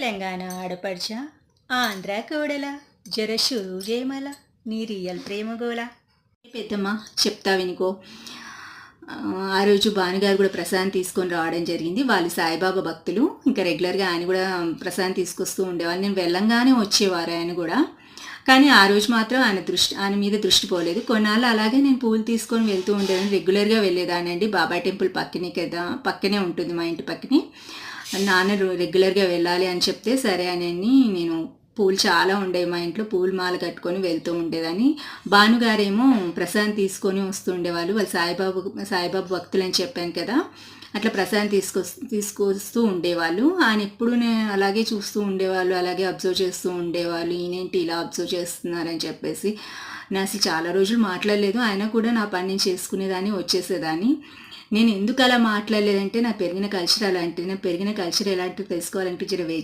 తెలంగాణ ఆడపడుచ ఆంధ్ర కోడల జర షురూ చేయమల నీ రియల్ ప్రేమ గోల. పెద్దమ్మ చెప్తా వినుకో. ఆ రోజు భానుగారు కూడా ప్రసాదం తీసుకొని రావడం జరిగింది. వాళ్ళు సాయిబాబా భక్తులు. ఇంకా రెగ్యులర్గా ఆయన కూడా ప్రసాదం తీసుకొస్తూ ఉండేవాళ్ళు. నేను వెళ్ళంగానే వచ్చేవారు ఆయన కూడా. కానీ ఆ రోజు మాత్రం ఆయన మీద దృష్టి పోలేదు. కొన్నాళ్ళు అలాగే నేను పూలు తీసుకొని వెళ్తూ ఉండేదాన్ని. రెగ్యులర్గా వెళ్ళేదానండి. బాబా టెంపుల్ పక్కనే కదా, పక్కనే ఉంటుంది మా ఇంటి పక్కనే. నాన్న రెగ్యులర్గా వెళ్ళాలి అని చెప్తే సరే అని నేను పూలు చాలా ఉండేవి మా ఇంట్లో. పూలు మాల కట్టుకొని వెళ్తూ ఉండేదాన్ని. భానుగారేమో ప్రసాదం తీసుకొని వస్తూ ఉండేవాళ్ళు. వాళ్ళు సాయిబాబు భక్తులు అని చెప్పాను కదా, అట్లా ప్రసాదం తీసుకొస్తూ ఉండేవాళ్ళు. ఆయన ఎప్పుడు అలాగే చూస్తూ ఉండేవాళ్ళు, అలాగే అబ్జర్వ్ చేస్తూ ఉండేవాళ్ళు. ఈయనేంటి ఇలా అబ్జర్వ్ చేస్తున్నారని చెప్పేసి. నేను అసలు చాలా రోజులు మాట్లాడలేదు. ఆయన కూడా నా పని నేను చేసుకునేదాన్ని, వచ్చేసేదాన్ని. నేను ఎందుకు అలా మాట్లాడలేదంటే నా పెరిగిన కల్చర్ అలాంటిది. నా పెరిగిన కల్చర్ ఎలాంటివి తెలుసుకోవాలంటే జర